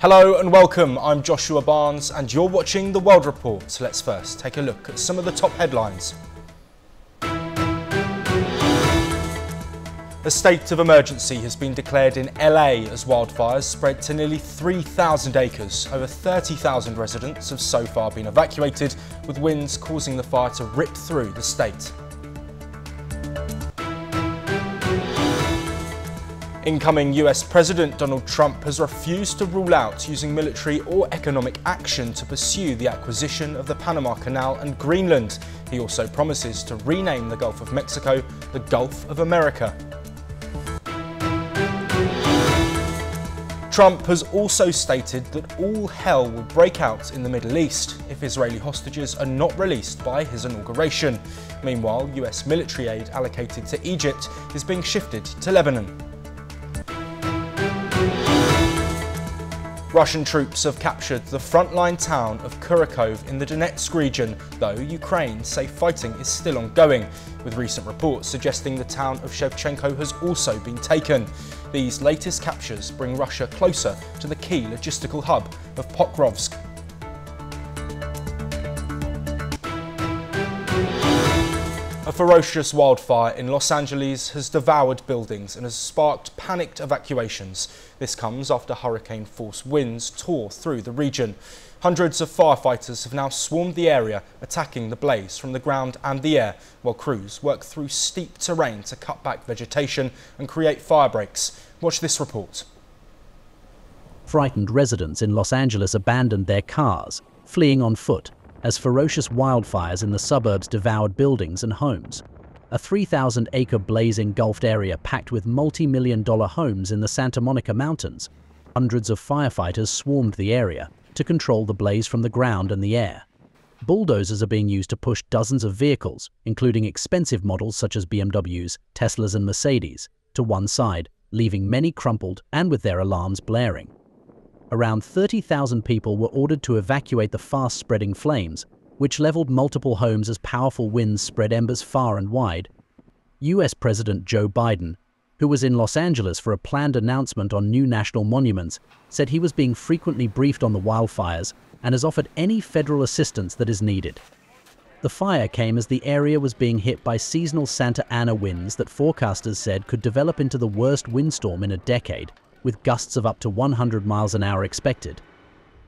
Hello and welcome, I'm Joshua Barnes and you're watching The World Report. Let's first take a look at some of the top headlines. A state of emergency has been declared in LA as wildfires spread to nearly 3,000 acres. Over 30,000 residents have so far been evacuated, with winds causing the fire to rip through the state. Incoming US President Donald Trump has refused to rule out using military or economic action to pursue the acquisition of the Panama Canal and Greenland. He also promises to rename the Gulf of Mexico the Gulf of America. Trump has also stated that all hell will break out in the Middle East if Israeli hostages are not released by his inauguration. Meanwhile, US military aid allocated to Egypt is being shifted to Lebanon. Russian troops have captured the frontline town of Kurakov in the Donetsk region, though Ukraine say fighting is still ongoing, with recent reports suggesting the town of Shevchenko has also been taken. These latest captures bring Russia closer to the key logistical hub of Pokrovsk. A ferocious wildfire in Los Angeles has devoured buildings and has sparked panicked evacuations. This comes after hurricane-force winds tore through the region. Hundreds of firefighters have now swarmed the area, attacking the blaze from the ground and the air, while crews work through steep terrain to cut back vegetation and create fire breaks. Watch this report. Frightened residents in Los Angeles abandoned their cars, fleeing on foot, as ferocious wildfires in the suburbs devoured buildings and homes. A 3,000-acre blaze engulfed area packed with multi-million-dollar homes in the Santa Monica Mountains. Hundreds of firefighters swarmed the area to control the blaze from the ground and the air. Bulldozers are being used to push dozens of vehicles, including expensive models such as BMWs, Teslas and Mercedes, to one side, leaving many crumpled and with their alarms blaring. Around 30,000 people were ordered to evacuate the fast-spreading flames, which leveled multiple homes as powerful winds spread embers far and wide. US President Joe Biden, who was in Los Angeles for a planned announcement on new national monuments, said he was being frequently briefed on the wildfires and has offered any federal assistance that is needed. The fire came as the area was being hit by seasonal Santa Ana winds that forecasters said could develop into the worst windstorm in a decade, with gusts of up to 100 miles an hour expected.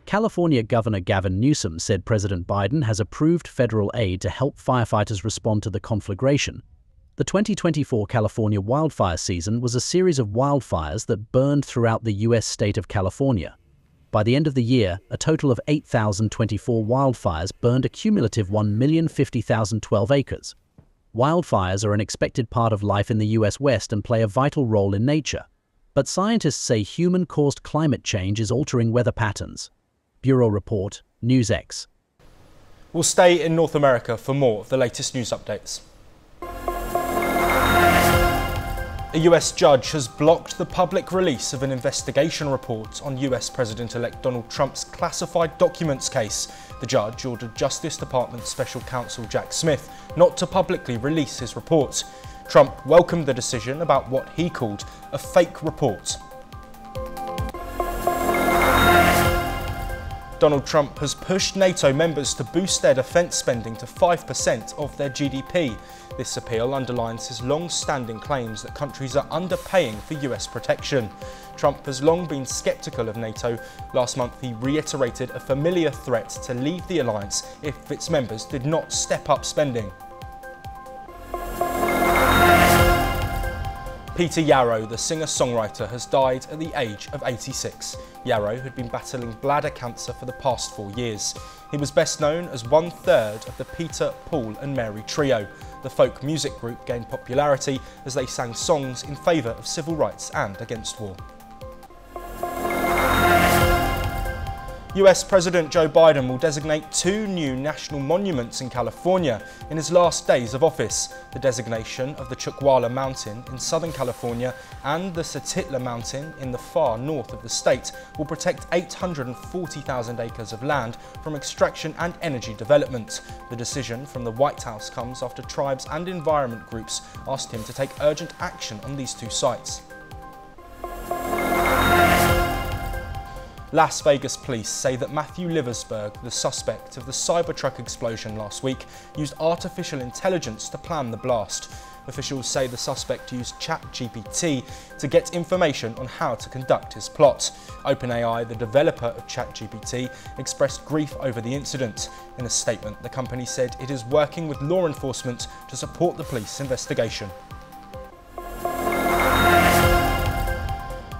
California Governor Gavin Newsom said President Biden has approved federal aid to help firefighters respond to the conflagration. The 2024 California wildfire season was a series of wildfires that burned throughout the U.S. state of California. By the end of the year, a total of 8,024 wildfires burned a cumulative 1,050,012 acres. Wildfires are an expected part of life in the U.S. West and play a vital role in nature. But scientists say human-caused climate change is altering weather patterns. Bureau Report, NewsX. We'll stay in North America for more of the latest news updates. A US judge has blocked the public release of an investigation report on US President-elect Donald Trump's classified documents case. The judge ordered Justice Department Special Counsel Jack Smith not to publicly release his report. Trump welcomed the decision about what he called a fake report. Donald Trump has pushed NATO members to boost their defence spending to 5% of their GDP. This appeal underlines his long-standing claims that countries are underpaying for US protection. Trump has long been sceptical of NATO. Last month he reiterated a familiar threat to leave the alliance if its members did not step up spending. Peter Yarrow, the singer-songwriter, has died at the age of 86. Yarrow had been battling bladder cancer for the past 4 years. He was best known as one-third of the Peter, Paul and Mary Trio. The folk music group gained popularity as they sang songs in favour of civil rights and against war. US President Joe Biden will designate 2 new national monuments in California in his last days of office. The designation of the Chuckwalla Mountain in Southern California and the Satitla Mountain in the far north of the state will protect 840,000 acres of land from extraction and energy development. The decision from the White House comes after tribes and environment groups asked him to take urgent action on these 2 sites. Las Vegas police say that Matthew Liversberg, the suspect of the Cybertruck explosion last week, used artificial intelligence to plan the blast. Officials say the suspect used ChatGPT to get information on how to conduct his plot. OpenAI, the developer of ChatGPT, expressed grief over the incident. In a statement, the company said it is working with law enforcement to support the police investigation.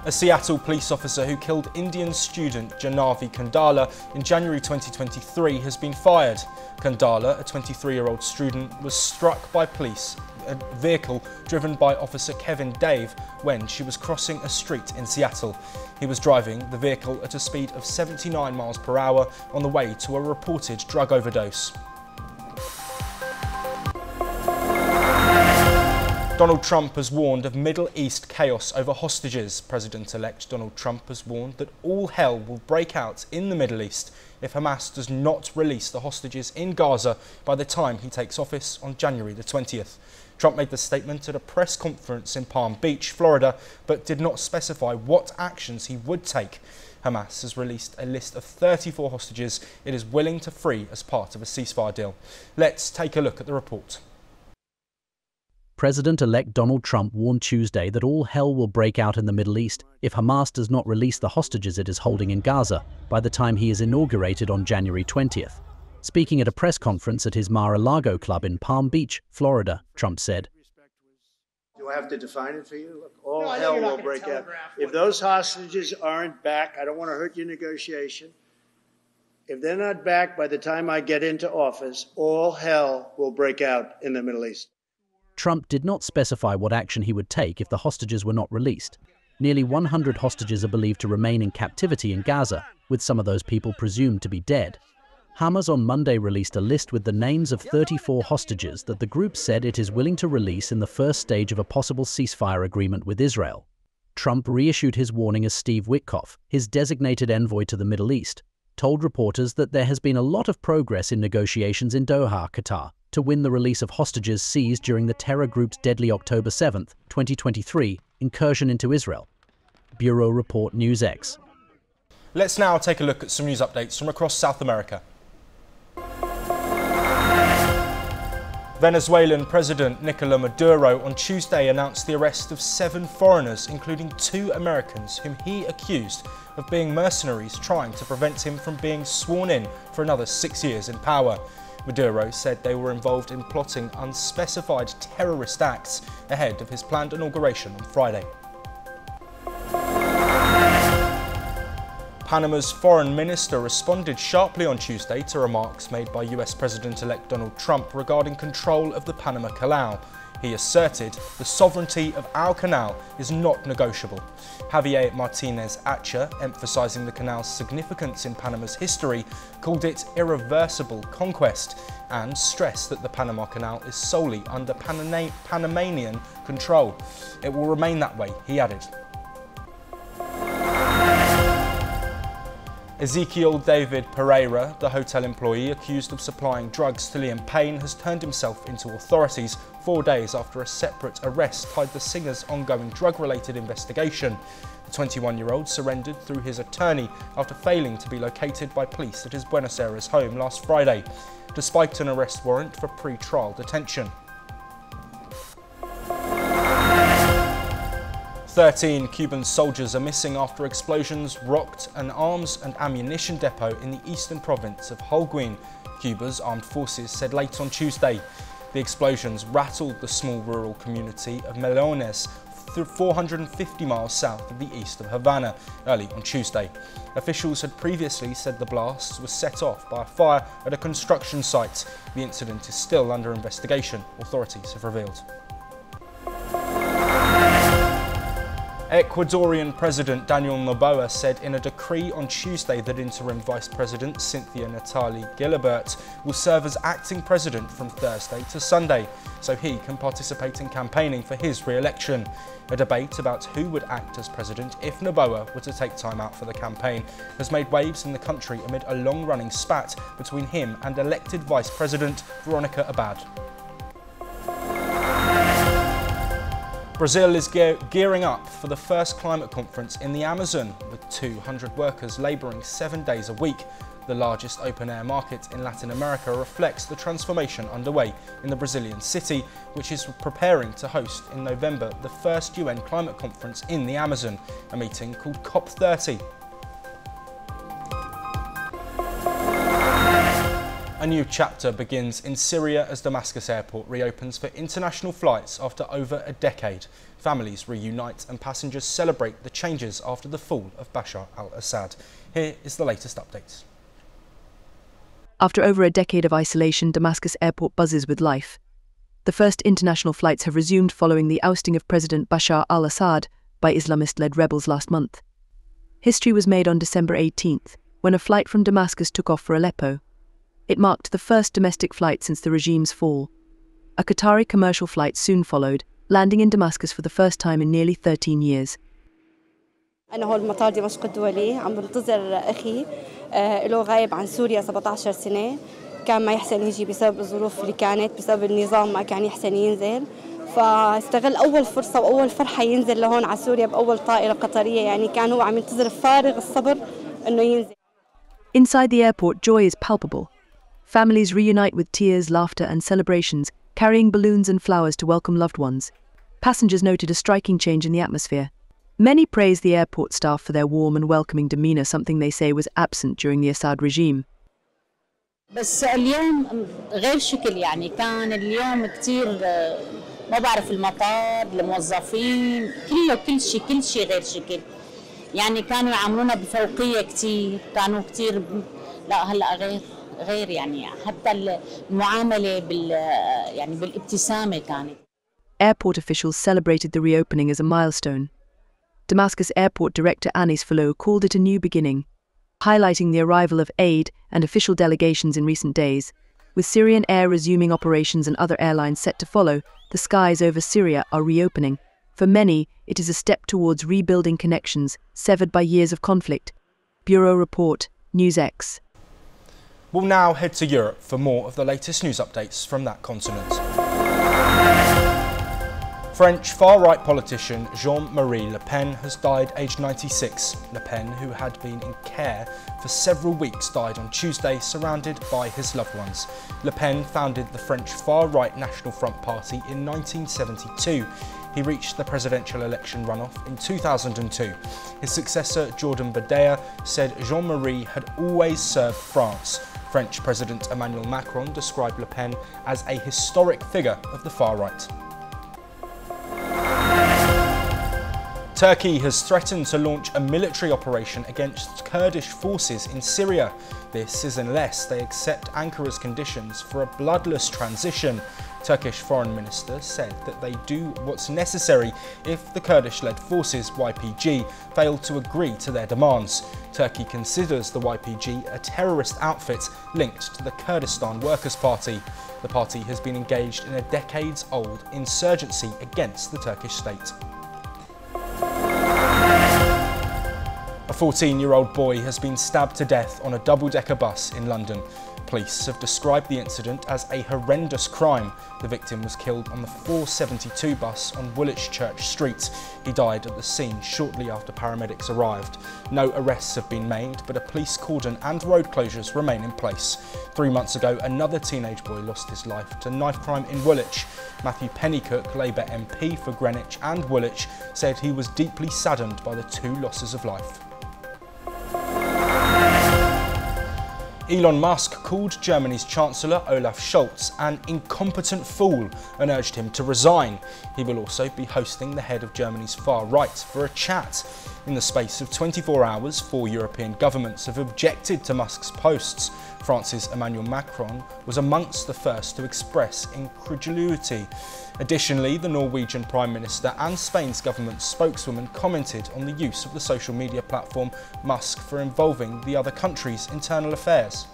A Seattle police officer who killed Indian student Janavi Kandala in January 2023 has been fired. Kandala, a 23-year-old student, was struck by police, a vehicle driven by Officer Kevin Dave, when she was crossing a street in Seattle. He was driving the vehicle at a speed of 79 miles per hour on the way to a reported drug overdose. Donald Trump has warned of Middle East chaos over hostages. President-elect Donald Trump has warned that all hell will break out in the Middle East if Hamas does not release the hostages in Gaza by the time he takes office on January the 20th. Trump made the statement at a press conference in Palm Beach, Florida, but did not specify what actions he would take. Hamas has released a list of 34 hostages it is willing to free as part of a ceasefire deal. Let's take a look at the report. President-elect Donald Trump warned Tuesday that all hell will break out in the Middle East if Hamas does not release the hostages it is holding in Gaza by the time he is inaugurated on January 20th. Speaking at a press conference at his Mar-a-Lago club in Palm Beach, Florida, Trump said, "Do I have to define it for you? Look, all hell will break out. If those hostages aren't back, I don't want to hurt your negotiation. If they're not back by the time I get into office, all hell will break out in the Middle East." Trump did not specify what action he would take if the hostages were not released. Nearly 100 hostages are believed to remain in captivity in Gaza, with some of those people presumed to be dead. Hamas on Monday released a list with the names of 34 hostages that the group said it is willing to release in the first stage of a possible ceasefire agreement with Israel. Trump reissued his warning as Steve Witkoff, his designated envoy to the Middle East, told reporters that there has been a lot of progress in negotiations in Doha, Qatar, to win the release of hostages seized during the terror group's deadly October 7, 2023, incursion into Israel. Bureau Report NewsX. Let's now take a look at some news updates from across South America. Venezuelan President Nicolás Maduro on Tuesday announced the arrest of 7 foreigners, including 2 Americans, whom he accused of being mercenaries trying to prevent him from being sworn in for another 6 years in power. Maduro said they were involved in plotting unspecified terrorist acts ahead of his planned inauguration on Friday. Panama's foreign minister responded sharply on Tuesday to remarks made by US President-elect Donald Trump regarding control of the Panama Canal. He asserted the sovereignty of our canal is not negotiable. Javier Martinez Acha, emphasizing the canal's significance in Panama's history, called it irreversible conquest and stressed that the Panama Canal is solely under Panamanian control. It will remain that way, he added. Ezekiel David Pereira, the hotel employee accused of supplying drugs to Liam Payne, has turned himself into authorities 4 days after a separate arrest tied the singer's ongoing drug-related investigation. The 21-year-old surrendered through his attorney after failing to be located by police at his Buenos Aires home last Friday, despite an arrest warrant for pre-trial detention. 13 Cuban soldiers are missing after explosions rocked an arms and ammunition depot in the eastern province of Holguin, Cuba's armed forces said late on Tuesday. The explosions rattled the small rural community of Melones, 450 miles south of the east of Havana, early on Tuesday. Officials had previously said the blasts were set off by a fire at a construction site. The incident is still under investigation, authorities have revealed. Ecuadorian President Daniel Noboa said in a decree on Tuesday that interim Vice President Cynthia Natali Gilabert will serve as acting president from Thursday to Sunday, so he can participate in campaigning for his re-election. A debate about who would act as president if Noboa were to take time out for the campaign has made waves in the country amid a long-running spat between him and elected Vice President Veronica Abad. Brazil is gearing up for the first climate conference in the Amazon, with 200 workers labouring 7 days a week. The largest open-air market in Latin America reflects the transformation underway in the Brazilian city, which is preparing to host in November the first UN climate conference in the Amazon, a meeting called COP30. A new chapter begins in Syria as Damascus airport reopens for international flights after over a decade. Families reunite and passengers celebrate the changes after the fall of Bashar al-Assad. Here is the latest updates. After over a decade of isolation, Damascus airport buzzes with life. The first international flights have resumed following the ousting of President Bashar al-Assad by Islamist-led rebels last month. History was made on December 18th, when a flight from Damascus took off for Aleppo. It marked the first domestic flight since the regime's fall. A Qatari commercial flight soon followed, landing in Damascus for the first time in nearly 13 years. أنا هون مطار دمشق الدولي عم بنتظر أخي له غايب عن سوريا 17 سنة كان ما يحسن يجي بسبب الظروف اللي كانت بسبب النظام ما كان يحسن ينزل فاستغل أول فرصة وأول فرحة ينزل لهون على سوريا بأول طائرة قطرية يعني كان هو عم ينتظر فارغ الصبر إنه ينزل. Inside the airport, joy is palpable. Families reunite with tears, laughter and celebrations, carrying balloons and flowers to welcome loved ones. Passengers noted a striking change in the atmosphere. Many praise the airport staff for their warm and welcoming demeanour, something they say was absent during the Assad regime. بس اليوم غير شكل يعني كان اليوم كتير ما بعرف المطار الموظفين كل شيء غير شكل يعني كانوا يعاملونا بفوقية كتير كانوا كتير لا هلا غير يعني حتى المعاملة يعني بالابتسامة كانت. Airport officials celebrated the reopening as a milestone. Damascus Airport Director Anis Falo called it a new beginning, highlighting the arrival of aid and official delegations in recent days. With Syrian Air resuming operations and other airlines set to follow, the skies over Syria are reopening. For many, it is a step towards rebuilding connections severed by years of conflict. Bureau Report, NewsX. We'll now head to Europe for more of the latest news updates from that continent. French far-right politician Jean-Marie Le Pen has died aged 96. Le Pen, who had been in care for several weeks, died on Tuesday surrounded by his loved ones. Le Pen founded the French far-right National Front Party in 1972. He reached the presidential election runoff in 2002. His successor, Jordan Bardella, said Jean-Marie had always served France. French President Emmanuel Macron described Le Pen as a historic figure of the far right. Turkey has threatened to launch a military operation against Kurdish forces in Syria. This is unless they accept Ankara's conditions for a bloodless transition. Turkish Foreign Minister said that they do what's necessary if the Kurdish-led forces YPG fail to agree to their demands. Turkey considers the YPG a terrorist outfit linked to the Kurdistan Workers' Party. The party has been engaged in a decades-old insurgency against the Turkish state. A 14-year-old boy has been stabbed to death on a double-decker bus in London. Police have described the incident as a horrendous crime. The victim was killed on the 472 bus on Woolwich Church Street. He died at the scene shortly after paramedics arrived. No arrests have been made, but a police cordon and road closures remain in place. 3 months ago, another teenage boy lost his life to knife crime in Woolwich. Matthew Pennycook, Labour MP for Greenwich and Woolwich, said he was deeply saddened by the 2 losses of life. Elon Musk called Germany's Chancellor Olaf Scholz an incompetent fool and urged him to resign. He will also be hosting the head of Germany's far right for a chat. In the space of 24 hours, 4 European governments have objected to Musk's posts. France's Emmanuel Macron was amongst the first to express incredulity. Additionally, the Norwegian Prime Minister and Spain's government spokeswoman commented on the use of the social media platform Musk for involving the other country's internal affairs.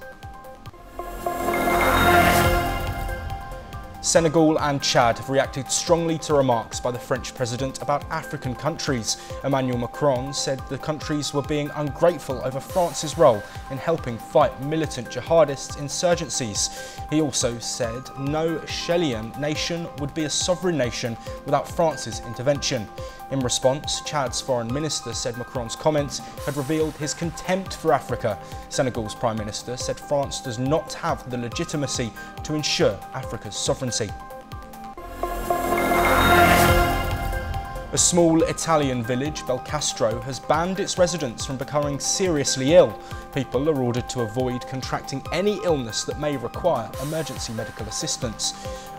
Senegal and Chad have reacted strongly to remarks by the French president about African countries. Emmanuel Macron said the countries were being ungrateful over France's role in helping fight militant jihadist insurgencies. He also said no Chilean nation would be a sovereign nation without France's intervention. In response, Chad's foreign minister said Macron's comments had revealed his contempt for Africa. Senegal's prime minister said France does not have the legitimacy to ensure Africa's sovereignty. A small Italian village, Belcastro, has banned its residents from becoming seriously ill. People are ordered to avoid contracting any illness that may require emergency medical assistance.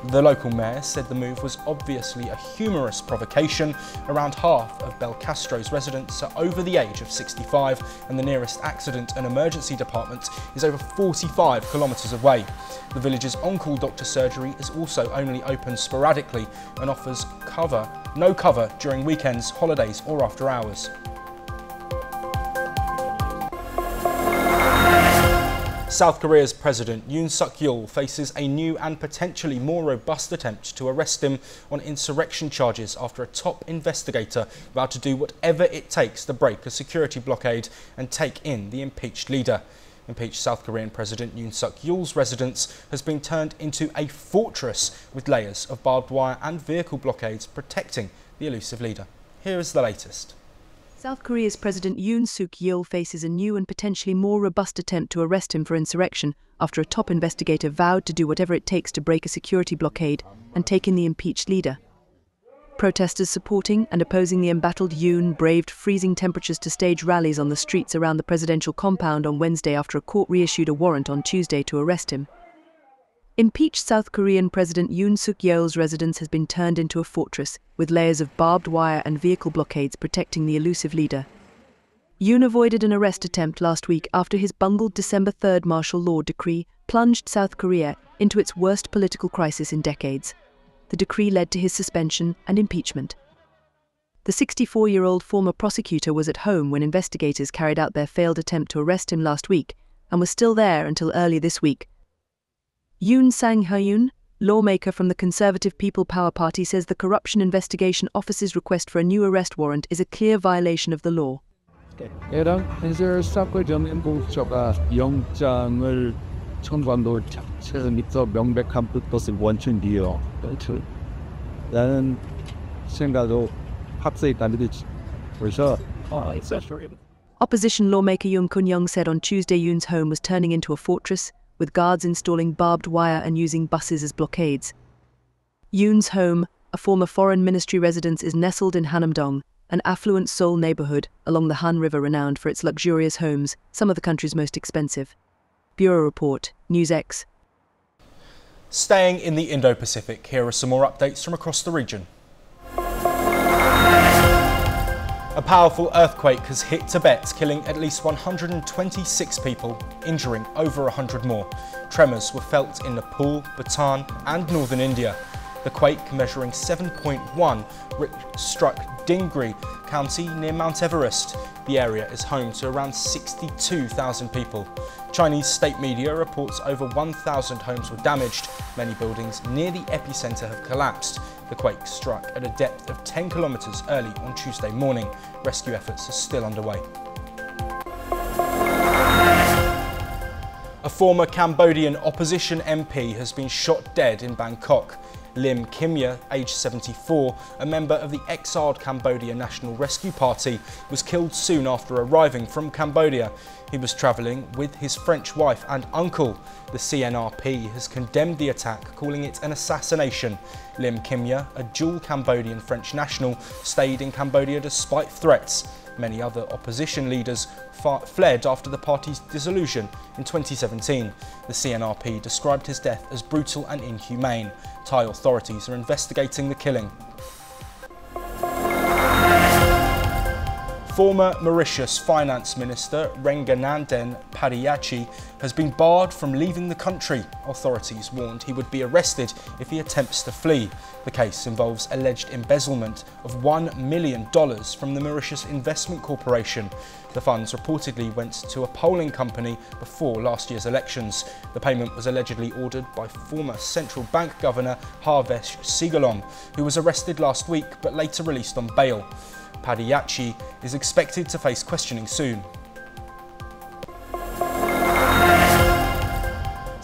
The local mayor said the move was obviously a humorous provocation. Around half of Belcastro's residents are over the age of 65, and the nearest accident and emergency department is over 45 kilometres away. The village's on-call doctor surgery is also only open sporadically and offers no cover during weekends, holidays or after hours. South Korea's President Yoon Suk-yeol faces a new and potentially more robust attempt to arrest him on insurrection charges after a top investigator vowed to do whatever it takes to break a security blockade and take in the impeached leader. Impeached South Korean President Yoon Suk-yeol's residence has been turned into a fortress with layers of barbed wire and vehicle blockades protecting the elusive leader. Here is the latest. South Korea's President Yoon Suk-yeol faces a new and potentially more robust attempt to arrest him for insurrection after a top investigator vowed to do whatever it takes to break a security blockade and take in the impeached leader. Protesters supporting and opposing the embattled Yoon braved freezing temperatures to stage rallies on the streets around the presidential compound on Wednesday after a court reissued a warrant on Tuesday to arrest him. Impeached South Korean President Yoon Suk-yeol's residence has been turned into a fortress, with layers of barbed wire and vehicle blockades protecting the elusive leader. Yoon avoided an arrest attempt last week after his bungled December 3rd martial law decree plunged South Korea into its worst political crisis in decades. The decree led to his suspension and impeachment. The 64-year-old former prosecutor was at home when investigators carried out their failed attempt to arrest him last week and was still there until early this week. Yoon Sang-hyun, lawmaker from the Conservative People Power Party, says the Corruption Investigation Office's request for a new arrest warrant is a clear violation of the law. 해당 현실 사건 정보처가 영장을 청구한다고 자체에서 명백한 것을 원천이요. 나는 생각도 합세에 따르듯이 그래서 Opposition lawmaker Yoon Kun-young said on Tuesday Yoon's home was turning into a fortress, with guards installing barbed wire and using buses as blockades. Yoon's home, a former foreign ministry residence, is nestled in Hanamdong, an affluent Seoul neighborhood along the Han River renowned for its luxurious homes, some of the country's most expensive. Bureau Report, NewsX. Staying in the Indo-Pacific, here are some more updates from across the region. A powerful earthquake has hit Tibet, killing at least 126 people, injuring over 100 more. Tremors were felt in Nepal, Bhutan and northern India. The quake, measuring 7.1, struck Dingri County near Mount Everest. The area is home to around 62,000 people. Chinese state media reports over 1,000 homes were damaged. Many buildings near the epicenter have collapsed. The quake struck at a depth of 10 kilometers early on Tuesday morning. Rescue efforts are still underway. A former Cambodian opposition MP has been shot dead in Bangkok. Lim Kimya, aged 74, a member of the exiled Cambodia National Rescue Party, was killed soon after arriving from Cambodia. He was travelling with his French wife and uncle. The CNRP has condemned the attack, calling it an assassination. Lim Kimya, a dual Cambodian-French national, stayed in Cambodia despite threats. Many other opposition leaders fled after the party's dissolution in 2017. The CNRP described his death as brutal and inhumane. Thai authorities are investigating the killing. Former Mauritius Finance Minister Rengananden Padiachi has been barred from leaving the country. Authorities warned he would be arrested if he attempts to flee. The case involves alleged embezzlement of $1 million from the Mauritius Investment Corporation. The funds reportedly went to a polling company before last year's elections. The payment was allegedly ordered by former central bank governor Harvesh Sigalom, who was arrested last week but later released on bail. Padiyachi is expected to face questioning soon.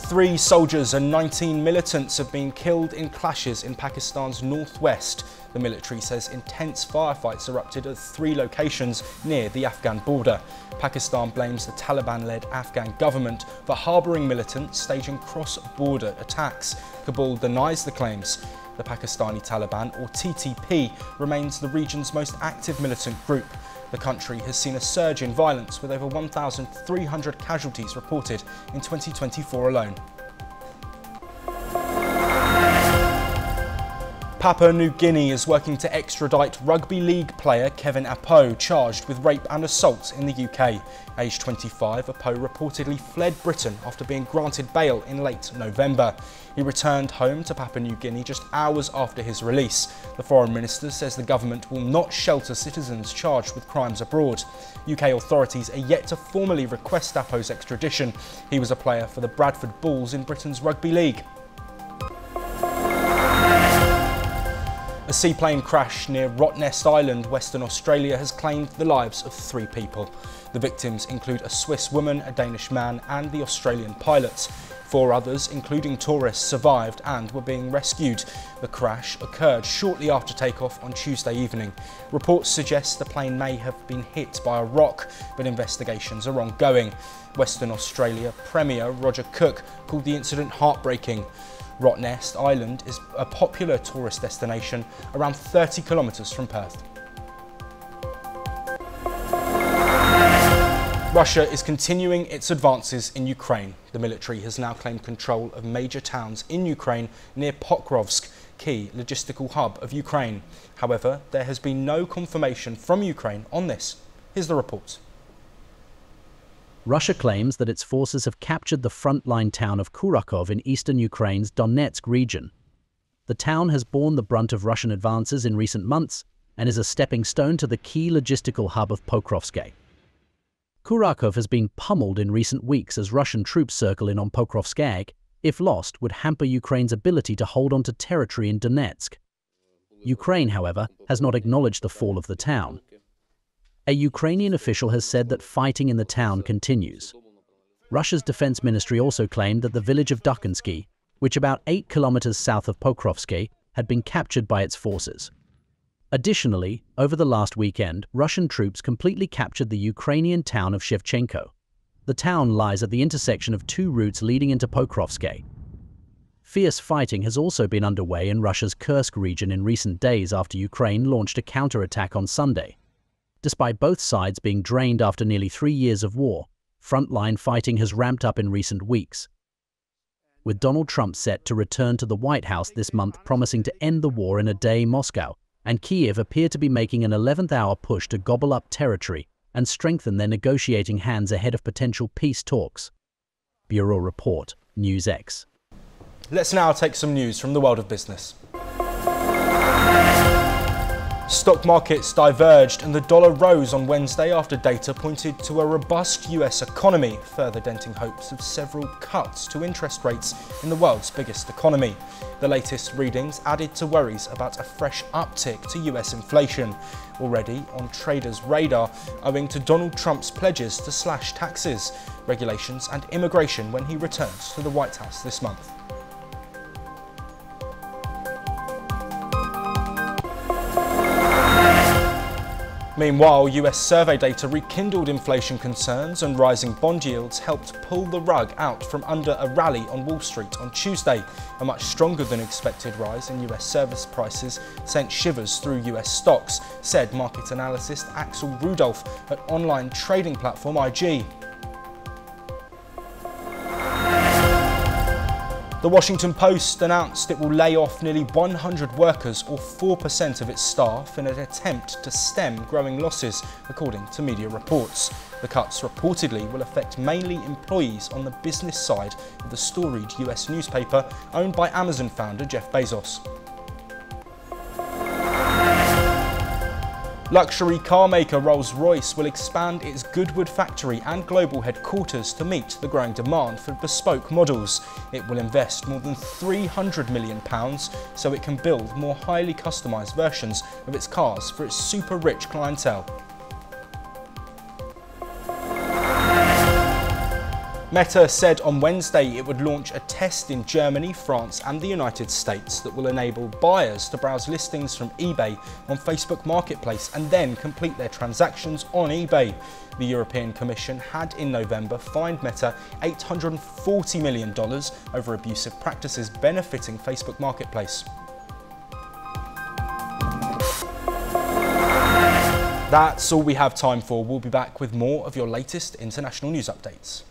3 soldiers and 19 militants have been killed in clashes in Pakistan's northwest. The military says intense firefights erupted at 3 locations near the Afghan border. Pakistan blames the Taliban-led Afghan government for harbouring militants staging cross-border attacks. Kabul denies the claims. The Pakistani Taliban, or TTP, remains the region's most active militant group. The country has seen a surge in violence with over 1,300 casualties reported in 2024 alone. Papua New Guinea is working to extradite rugby league player Kevin Apo, charged with rape and assault in the UK. Aged 25, Apo reportedly fled Britain after being granted bail in late November. He returned home to Papua New Guinea just hours after his release. The Foreign Minister says the government will not shelter citizens charged with crimes abroad. UK authorities are yet to formally request Apo's extradition. He was a player for the Bradford Bulls in Britain's rugby league. A seaplane crash near Rottnest Island, Western Australia, has claimed the lives of 3 people. The victims include a Swiss woman, a Danish man and the Australian pilot. 4 others, including tourists, survived and were being rescued. The crash occurred shortly after takeoff on Tuesday evening. Reports suggest the plane may have been hit by a rock, but investigations are ongoing. Western Australia Premier Roger Cook called the incident heartbreaking. Rottnest Island is a popular tourist destination around 30 kilometres from Perth. Russia is continuing its advances in Ukraine. The military has now claimed control of major towns in Ukraine near Pokrovsk, key logistical hub of Ukraine. However, there has been no confirmation from Ukraine on this. Here's the report. Russia claims that its forces have captured the frontline town of Kurakov in eastern Ukraine's Donetsk region. The town has borne the brunt of Russian advances in recent months and is a stepping stone to the key logistical hub of Pokrovsk. Kurakov has been pummeled in recent weeks as Russian troops circle in on Pokrovsk. If lost, would hamper Ukraine's ability to hold on to territory in Donetsk. Ukraine, however, has not acknowledged the fall of the town. A Ukrainian official has said that fighting in the town continues. Russia's defense ministry also claimed that the village of Dukansky, which about 8 kilometers south of Pokrovsk, had been captured by its forces. Additionally, over the last weekend, Russian troops completely captured the Ukrainian town of Shevchenko. The town lies at the intersection of 2 routes leading into Pokrovsk. Fierce fighting has also been underway in Russia's Kursk region in recent days after Ukraine launched a counterattack on Sunday. Despite both sides being drained after nearly 3 years of war, frontline fighting has ramped up in recent weeks. With Donald Trump set to return to the White House this month promising to end the war in a day, Moscow and Kyiv appear to be making an 11th-hour push to gobble up territory and strengthen their negotiating hands ahead of potential peace talks. Bureau Report, NewsX. Let's now take some news from the world of business. Stock markets diverged and the dollar rose on Wednesday after data pointed to a robust US economy, further denting hopes of several cuts to interest rates in the world's biggest economy. The latest readings added to worries about a fresh uptick to US inflation, already on traders' radar owing to Donald Trump's pledges to slash taxes, regulations and immigration when he returns to the White House this month. Meanwhile, US survey data rekindled inflation concerns and rising bond yields helped pull the rug out from under a rally on Wall Street on Tuesday. A much stronger than expected rise in US service prices sent shivers through US stocks, said market analyst Axel Rudolph at online trading platform IG. The Washington Post announced it will lay off nearly 100 workers, or 4% of its staff, in an attempt to stem growing losses, according to media reports. The cuts reportedly will affect mainly employees on the business side of the storied US newspaper owned by Amazon founder Jeff Bezos. Luxury car maker Rolls-Royce will expand its Goodwood factory and global headquarters to meet the growing demand for bespoke models. It will invest more than £300 million so it can build more highly customised versions of its cars for its super-rich clientele. Meta said on Wednesday it would launch a test in Germany, France and the United States that will enable buyers to browse listings from eBay on Facebook Marketplace and then complete their transactions on eBay. The European Commission had in November fined Meta $840 million over abusive practices benefiting Facebook Marketplace. That's all we have time for. We'll be back with more of your latest international news updates.